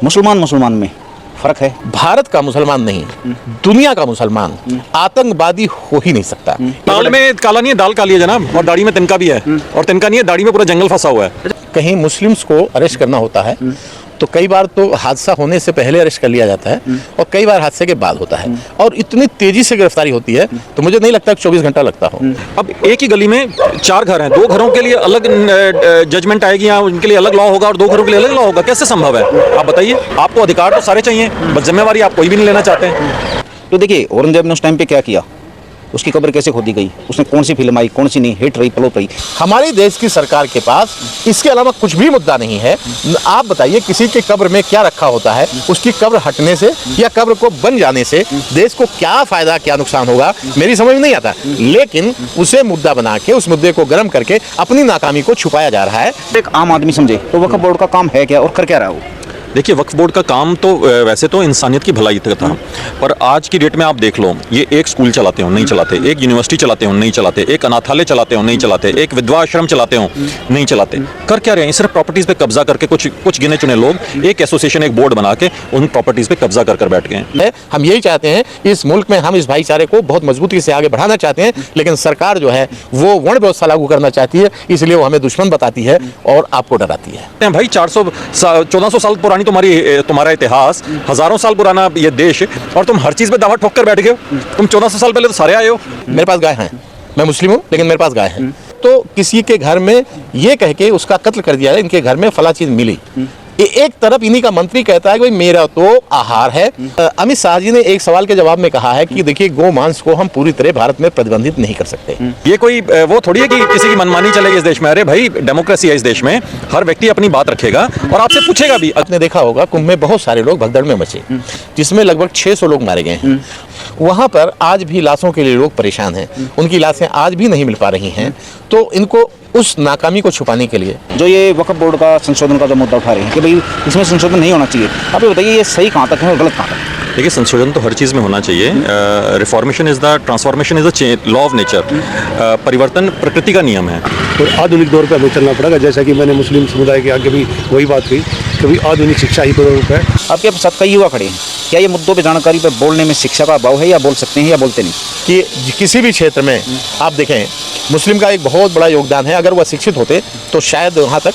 मुसलमान मुसलमान में फर्क है। भारत का मुसलमान नहीं, दुनिया का मुसलमान आतंकवादी हो ही नहीं सकता। दाल में काला नहीं है, दाल काली है जनाब, और दाढ़ी में तिनका भी है, और तिनका नहीं है, दाढ़ी में पूरा जंगल फंसा हुआ है। कहीं मुस्लिम्स को अरेस्ट करना होता है तो कई बार तो हादसा होने से पहले अरेस्ट कर लिया जाता है और कई बार हादसे के बाद होता है, और इतनी तेजी से गिरफ्तारी होती है तो मुझे नहीं लगता कि 24 घंटा लगता हो। अब एक ही गली में 4 घर हैं, 2 घरों के लिए अलग जजमेंट आएगी या उनके लिए अलग लॉ होगा और 2 घरों के लिए अलग लॉ होगा, कैसे संभव है? आप बताइए। आपको अधिकार तो सारे चाहिए, बस जिम्मेवारी आप कोई भी नहीं लेना चाहते। तो देखिए औरंगजेब ने उस टाइम पे क्या किया, उसकी कब्र कैसे खोदी गई, उसने कौन सी फिल्म आई, कौन सी नहीं, हिट रही, फ्लॉप रही। हमारे देश की सरकार के पास इसके अलावा कुछ भी मुद्दा नहीं है। आप बताइए किसी के कब्र में क्या रखा होता है, उसकी कब्र हटने से या कब्र को बन जाने से देश को क्या फायदा क्या नुकसान होगा, मेरी समझ में नहीं आता। लेकिन उसे मुद्दा बना के उस मुद्दे को गर्म करके अपनी नाकामी को छुपाया जा रहा है। एक आम आदमी समझे तो वक्फ बोर्ड का काम है क्या और कर क्या रहा है वो? देखिए, वक्फ बोर्ड का काम तो वैसे तो इंसानियत की भलाई तक था, पर आज की डेट में आप देख लो, ये एक स्कूल चलाते हो नहीं चलाते, एक यूनिवर्सिटी चलाते हो नहीं चलाते, एक अनाथालय चलाते हो नहीं चलाते, एक विधवा आश्रम चलाते हो नहीं चलाते। कर क्या रहे हैं? सिर्फ प्रॉपर्टीज पे कब्जा करके कुछ गिने चुने लोग एक एसोसिएशन, एक बोर्ड बना के उन प्रॉपर्टीज पे कब्जा कर बैठ गए हैं। हम यही चाहते हैं, इस मुल्क में हम इस भाईचारे को बहुत मजबूती से आगे बढ़ाना चाहते हैं, लेकिन सरकार जो है वो वर्ण व्यवस्था लागू करना चाहती है, इसलिए वो हमें दुश्मन बताती है और आपको डराती है। भाई 1400 साल पुरानी तुम्हारा इतिहास, हजारों साल पुराना ये देश, और तुम हर चीज पे दावा ठोक कर बैठ गए हो। तुम 1400 साल पहले तो सारे आए हो। मेरे पास गाय है, मैं मुस्लिम हूँ लेकिन मेरे पास गाय है, तो किसी के घर में ये कह के उसका कत्ल कर दिया है, इनके घर में फला चीज मिली, एक तरफ इन्हीं का मंत्री कहता है कि भाई मेरा तो आहार है। अमित शाह जी ने एक सवाल के जवाब में कहा है कि देखिए गौ मांस को हम पूरी तरह भारत में प्रतिबंधित नहीं कर सकते। ये कोई वो थोड़ी है कि किसी की मनमानी चलेगी इस देश में। अरे भाई, डेमोक्रेसी है इस देश में, हर व्यक्ति अपनी बात रखेगा और आपसे पूछेगा भी। आपने देखा होगा कुंभ में बहुत सारे लोग भगदड़ में मचे, जिसमें लगभग 600 लोग मारे गए हैं। वहां पर आज भी लाशों के लिए लोग परेशान हैं, उनकी लाशें आज भी नहीं मिल पा रही हैं। तो इनको उस नाकामी को छुपाने के लिए जो ये वक्फ बोर्ड का संशोधन का जो मुद्दा उठा रहे हैं कि भाई इसमें संशोधन नहीं होना चाहिए, आप ये बताइए ये सही कहाँ तक है और गलत कहाँ तक? देखिए, संशोधन तो हर चीज़ में होना चाहिए। Reformation is the transformation is the law of nature. परिवर्तन प्रकृति का नियम है। और आधुनिक दौर पर हमें चलना पड़ेगा, जैसा कि मैंने मुस्लिम समुदाय के आगे भी वही बात कही कि भाई आधुनिक शिक्षा ही प्रमुख है। आपके साथ कई युवा खड़े हैं, क्या ये मुद्दों पे जानकारी पे बोलने में शिक्षा का अभाव है, या बोल सकते हैं या बोलते नहीं? कि किसी भी क्षेत्र में आप देखें मुस्लिम का एक बहुत बड़ा योगदान है, अगर वह शिक्षित होते तो शायद वहाँ तक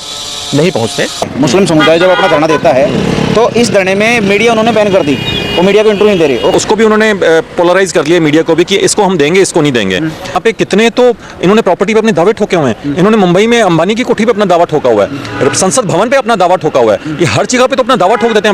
नहीं पहुँचते। मुस्लिम समुदाय जब अपना धरना देता है तो इस धरने में मीडिया उन्होंने बैन कर दी, वो मीडिया को इंटरव्यू नहीं दे रहे, और उसको भी उन्होंने पोलराइज कर लिया मीडिया को भी कि इसको हम देंगे, इसको नहीं देंगे। आप कितने तो इन्होंने प्रॉपर्टी पे अपने दावे ठोके हुए हैं। इन्होंने मुंबई में अंबानी की कोठी पे अपना दावा ठोका हुआ है, संसद भवन पे अपना दावा ठोका हुआ है। ये हर जगह पे तो अपना दावा ठोक देते हैं।